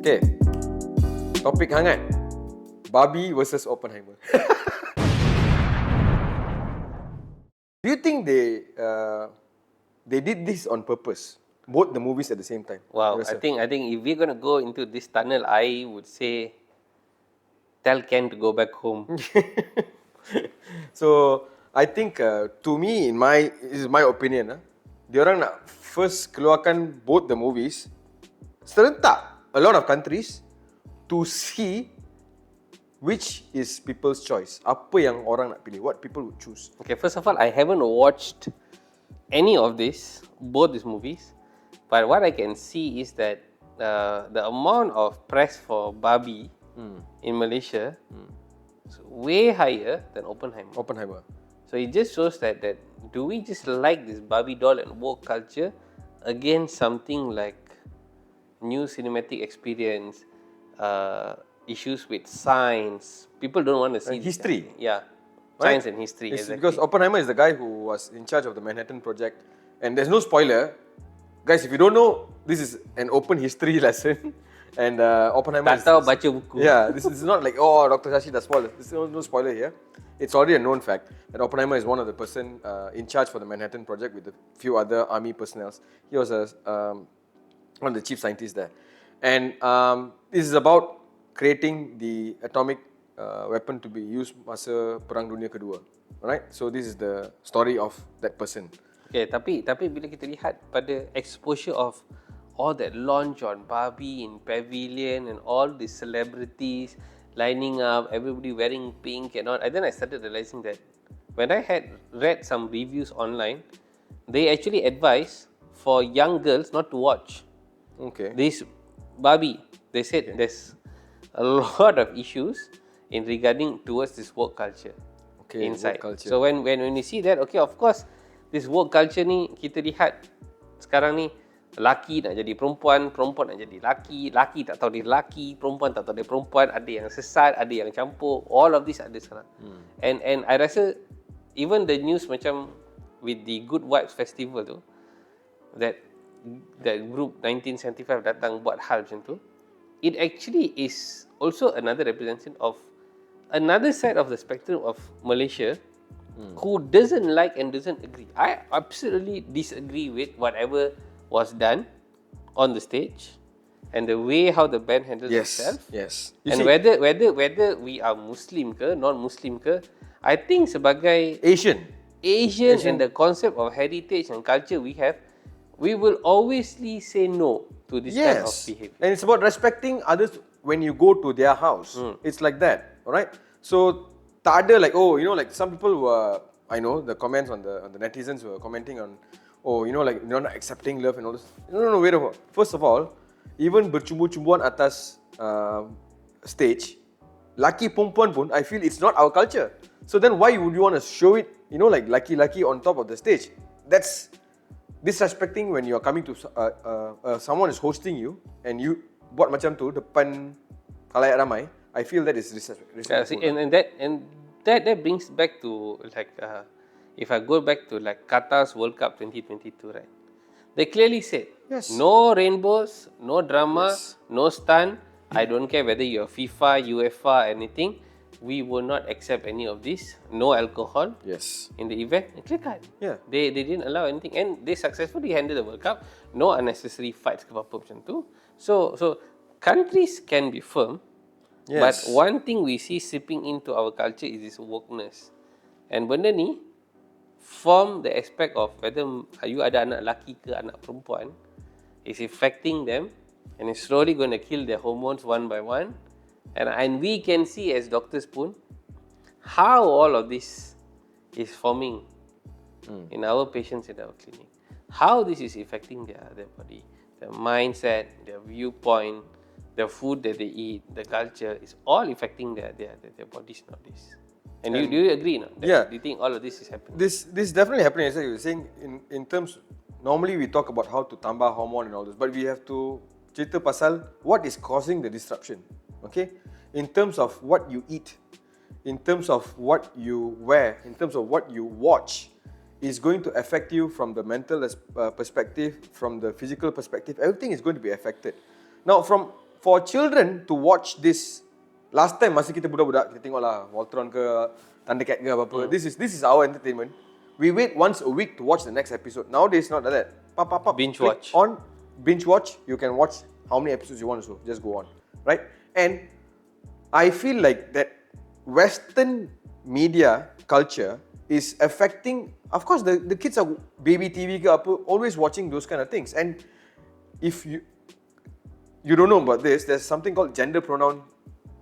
Okay, topik hangat. Barbie versus Oppenheimer. Do you think they did this on purpose? Both the movies at the same time. Wow, I think if we're gonna go into this tunnel, I would say tell Ken to go back home. So I think to me, this is my opinion, diorang nak first keluarkan both the movies serentak a lot of countries to see which is people's choice. Apa yang orang nak pilih, what people would choose. Okay, first of all, I haven't watched any of both these movies, but what I can see is that the amount of press for Barbie in Malaysia is way higher than Oppenheimer. So it just shows that do we just like this Barbie doll and woke culture against something like new cinematic experience, issues with science. People don't want to see history. Yeah, Right? science and history. It's Exactly. because Oppenheimer is the guy who was in charge of the Manhattan Project, and there's no spoiler. Guys, if you don't know, this is an open history lesson, and Oppenheimer Tak tahu baca buku. Yeah, this is not like, oh, Dr. Shashi does spoiler. There's no spoiler here. It's already a known fact that Oppenheimer is one of the person in charge for the Manhattan Project with a few other army personnel. He was one of the chief scientists there. And this is about creating the atomic weapon to be used masa Perang Dunia Kedua. Alright? So this is the story of that person. Okay, tapi bila kita lihat pada exposure of all that launch on Barbie in Pavilion and all the celebrities lining up, everybody wearing pink and all, and then I started realizing that when I had read some reviews online, they actually advise for young girls not to watch this Barbie. They said there's a lot of issues in regarding towards this woke culture inside. Woke culture. So when you see that, okay, of course, this woke culture ni kita lihat sekarang ni lelaki nak jadi perempuan, perempuan nak jadi lelaki, lelaki tak tahu dia lelaki, perempuan tak tahu dia perempuan, ada yang sesat, ada yang campur, all of this ada sekarang. And I rasa even the news macam with the Good Vibes Festival tu, that group 1975 datang buat hal macam tu, it actually is also another representation of another side of the spectrum of Malaysia who doesn't like and doesn't agree. I absolutely disagree with whatever was done on the stage and the way how the band handled itself. Yes. And whether we are Muslim ke non-Muslim ke, I think sebagai Asian. and the concept of heritage and culture we have, we will always say no to this kind of behavior. And it's about respecting others when you go to their house. It's like that, alright? So, tak ada like, oh, you know, like some people were, I know, the comments on the netizens were commenting on, oh, you know, like you're not accepting love and all this. No, wait a minute. First of all, even bercumbu-cumbuan atas stage, laki perempuan pun, I feel it's not our culture. So then why would you want to show it, you know, like laki-laki on top of the stage? That's disrespecting when you're coming to someone is hosting you and you buat macam tu depan khalayak ramai. I feel that is disrespectful. Yeah, see, and that brings back to like if I go back to like Qatar's World Cup 2022, right? They clearly said no rainbows, no drama, no stunt. I don't care whether you're FIFA, UEFA, anything. We will not accept any of this. No alcohol. In the event. Clear cut. Yeah. They didn't allow anything, and they successfully handled the World Cup. No unnecessary fights ke apa macam tu. So countries can be firm. But one thing we see seeping into our culture is this wokeness. And benda ni from the aspect of whether you ada anak lelaki ke anak perempuan is affecting them and it's slowly going to kill their hormones one by one. And we can see as doctors pun how all of this is forming in our patients in our clinic. How this is affecting their body, their mindset, their viewpoint, the food that they eat, the culture is all affecting their bodies nowadays. And do you agree? No? Do you think all of this is happening? This is definitely happening. As you were saying, in terms, normally we talk about how to tambah hormone and all this, but we have to cerita pasal what is causing the disruption. Okay, in terms of what you eat, in terms of what you wear, in terms of what you watch, is going to affect you from the mental perspective, from the physical perspective. Everything is going to be affected. Now, from for children to watch this, last time masa kita budak-budak, kita tengok lah Voltron ke, Thundercat ke apa-apa. This is our entertainment. We wait once a week to watch the next episode. Nowadays, not like that. Binge click watch. On, binge watch, you can watch how many episodes you want to, just go on. Right? And I feel like that Western media culture is affecting, of course, the kids are baby TV ke apa, always watching those kind of things. And if you don't know about this, there's something called gender pronoun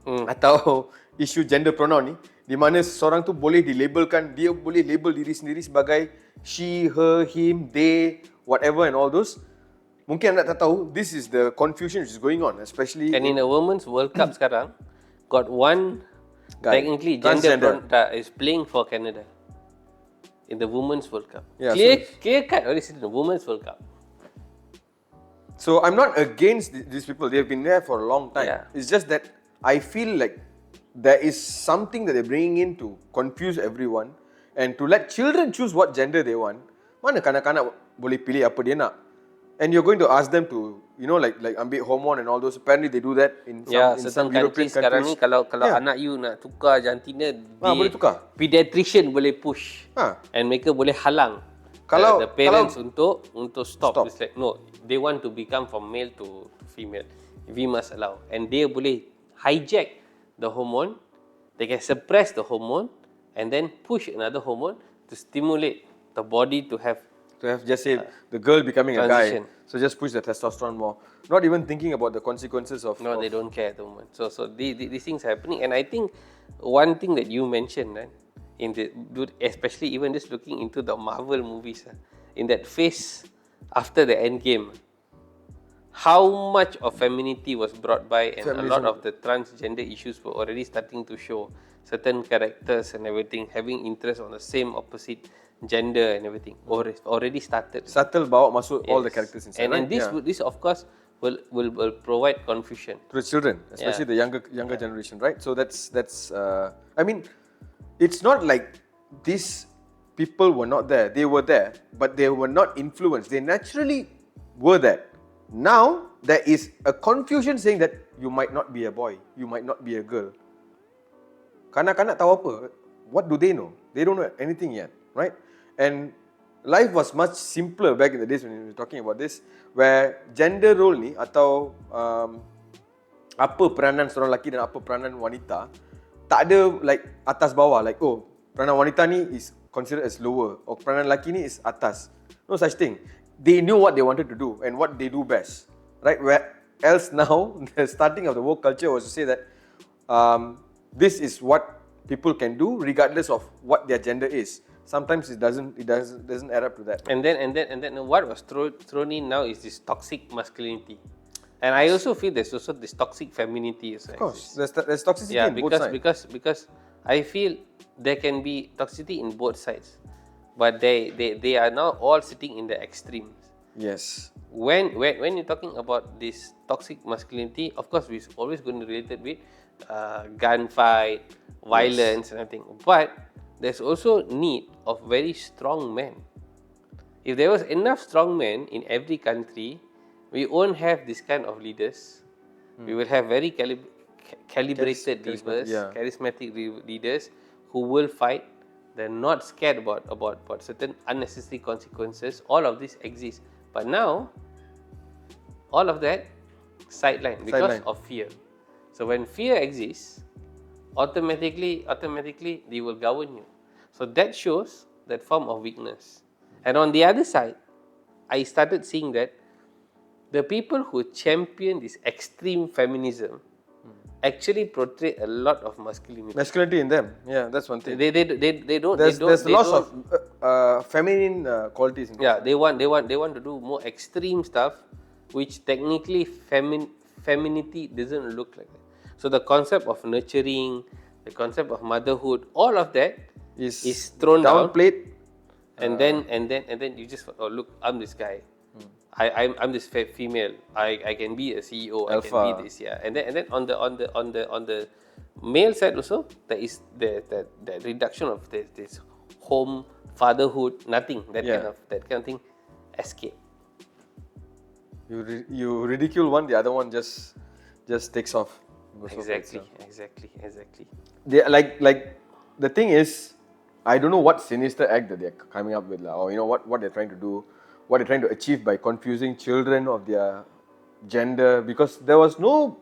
atau isu gender pronoun ni, di mana seorang tu boleh dilabelkan, dia boleh label diri sendiri sebagai she, her, him, they, whatever and all those. Mungkin anda tak tahu, this is the confusion which is going on, especially And in the Women's World Cup sekarang, got one guy, technically transgender, is playing for Canada in the Women's World Cup. Yeah, Clear cut already in the Women's World Cup. So I'm not against these people. They've been there for a long time. Yeah. It's just that I feel like there is something that they're bringing in to confuse everyone and to let children choose what gender they want. Mana kanak-kanak boleh pilih apa dia nak? And you're going to ask them to, like ambil hormone and all those. Apparently they do that in some European countries. Sekarang ni kalau anak you nak tukar jantina, boleh tukar. Pediatrician boleh push. And mereka boleh halang the parents untuk stop. It's like no, they want to become from male to female. We must allow. And they boleh hijack the hormone. They can suppress the hormone and then push another hormone to stimulate the body to have just say the girl becoming transition. a guy. So just push the testosterone more. Not even thinking about the consequences of... No, they don't care at the moment. So these things are happening. And I think one thing that you mentioned, especially even just looking into the Marvel movies, in that phase after the end game, how much of femininity was brought by, and a lot of the transgender issues were already starting to show. Certain characters and everything having interest on the same opposite gender and everything already started. Subtle bawa masuk all the characters inside. And this of course will provide confusion to the children, especially the younger generation, right? So that's I mean, it's not like these people were not there. They were there, but they were not influenced. They naturally were there. Now there is a confusion saying that you might not be a boy, you might not be a girl. Kanak-kanak tahu apa? What do they know? They don't know anything yet, right? And life was much simpler back in the days when we were talking about this, where gender role ni atau apa peranan seorang lelaki dan apa peranan wanita, tak ada like atas bawah, like peranan wanita ni is considered as lower, or peranan lelaki ni is atas. No such thing. They knew what they wanted to do and what they do best, right? Where else now, the starting of the woke culture was to say that this is what people can do regardless of what their gender is. Sometimes it doesn't add up to that. And then what was thrown in now is this toxic masculinity. And I also feel there's also this toxic femininity. Of course, there's toxicity in both sides. Because I feel there can be toxicity in both sides, but they are now all sitting in the extremes. Yes. When you're talking about this toxic masculinity, of course we're always going to relate it with gunfight, violence, and everything. But there's also need of very strong men. If there was enough strong men in every country, we won't have this kind of leaders. We will have very calibrated leaders, charismatic leaders who will fight. They're not scared about certain unnecessary consequences. All of this exists. But now, all of that sidelined because of fear. So when fear exists, automatically they will govern you. So that shows that form of weakness. And on the other side, I started seeing that the people who champion this extreme feminism actually portray a lot of masculinity. Masculinity in them, yeah, that's one thing. They don't. There's lots of feminine qualities in them. Yeah, they want to do more extreme stuff, which technically femininity doesn't look like that. So the concept of nurturing, the concept of motherhood, all of that is thrown down. Downplayed. And then you just look, I'm this guy. I'm this female. I can be a CEO. Alpha. I can be this. Yeah. And then on the male side also, there is the reduction of this home fatherhood. Nothing that kind of thing. Escape. You ridicule one, the other one just just takes off. Goes off by Exactly, itself. exactly. They like the thing is, I don't know what sinister act that they're coming up with, or what they're trying to do, what they're trying to achieve by confusing children of their gender, because there was no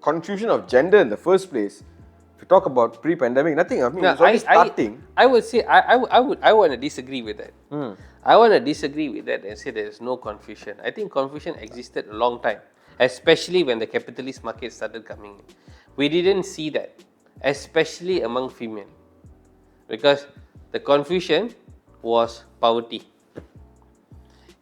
confusion of gender in the first place. If you talk about pre-pandemic, nothing. I mean, No, it's only starting. I would say I want to disagree with that. I want to disagree with that and say there is no confusion. I think confusion existed a long time, especially when the capitalist market started coming in. We didn't see that, especially among female, because the confusion was poverty.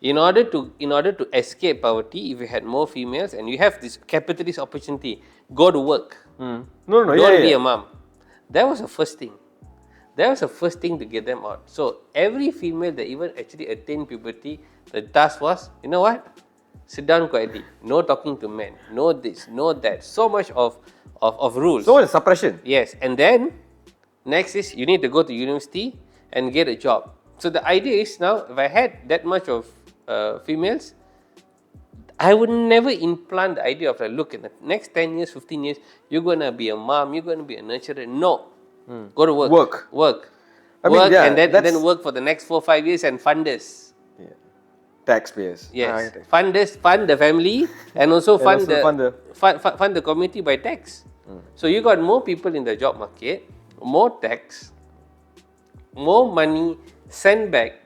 In order to escape poverty, if you had more females and you have this capitalist opportunity, go to work. No, Don't be a mom. That was the first thing. That was the first thing to get them out. So every female that even actually attained puberty, the task was, you know what? Sit down quietly. No talking to men. No this, no that. So much of rules. So much suppression. Yes. And then next is you need to go to university and get a job. So the idea is now, if I had that much of females, I would never implant the idea of like, look, in the next 10 years, 15 years, you're going to be a mom, you're going to be a nurturer. No. Go to work. Work. I mean, yeah, and then work for the next 4-5 years and fund this. Yeah. Taxpayers. Yes. Fund this, fund the family, and also fund the community by tax. So you got more people in the job market, more tax, more money sent back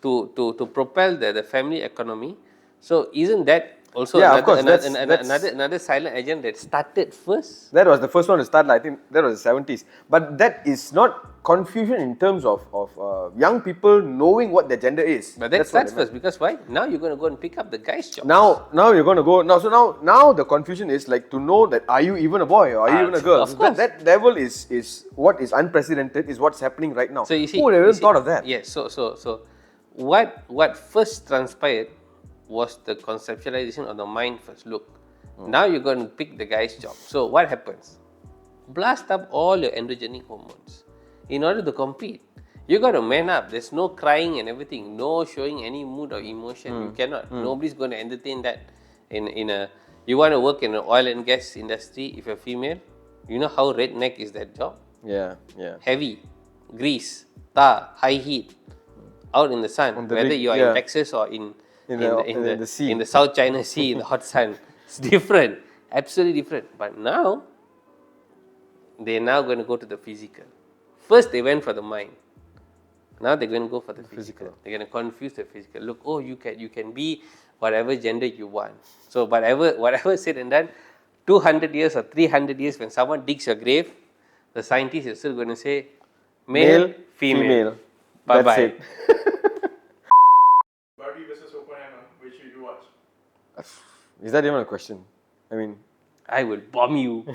to propel the family economy. So isn't that also another silent agent that started first? That was the first one to start. I think that was the 70s. But that is not confusion in terms of young people knowing what their gender is. But that starts first, because why? Now you're going to go and pick up the guy's job. Now you're going to go. Now the confusion is like to know that are you even a boy or are you even a girl? Of course. That level is what is unprecedented, is what's happening right now. So you see, who would have even thought of that? Yes. So what first transpired was the conceptualization of the mind first. Look, now you're going to pick the guy's job. So what happens? Blast up all your androgenic hormones in order to compete. You got to man up. There's no crying and everything. No showing any mood or emotion. You cannot. Nobody's going to entertain that. You want to work in an oil and gas industry if you're female. You know how redneck is that job? Yeah. Heavy, grease, tar, high heat, out in the sun. Whether you are in Texas or in the sea, in the South China Sea, in the hot sun, it's different, absolutely different. But now they're going to go to the physical. First they went for the mind. Now they're going to go for the physical. They're going to confuse the physical. Look, you can be whatever gender you want. So whatever said and done, 200 years or 300 years, when someone digs your grave, the scientists are still going to say male, female. Bye bye. That's it. Barbie versus Oppenheimer, which should you watch? Is that even a question? I mean, I will bomb you.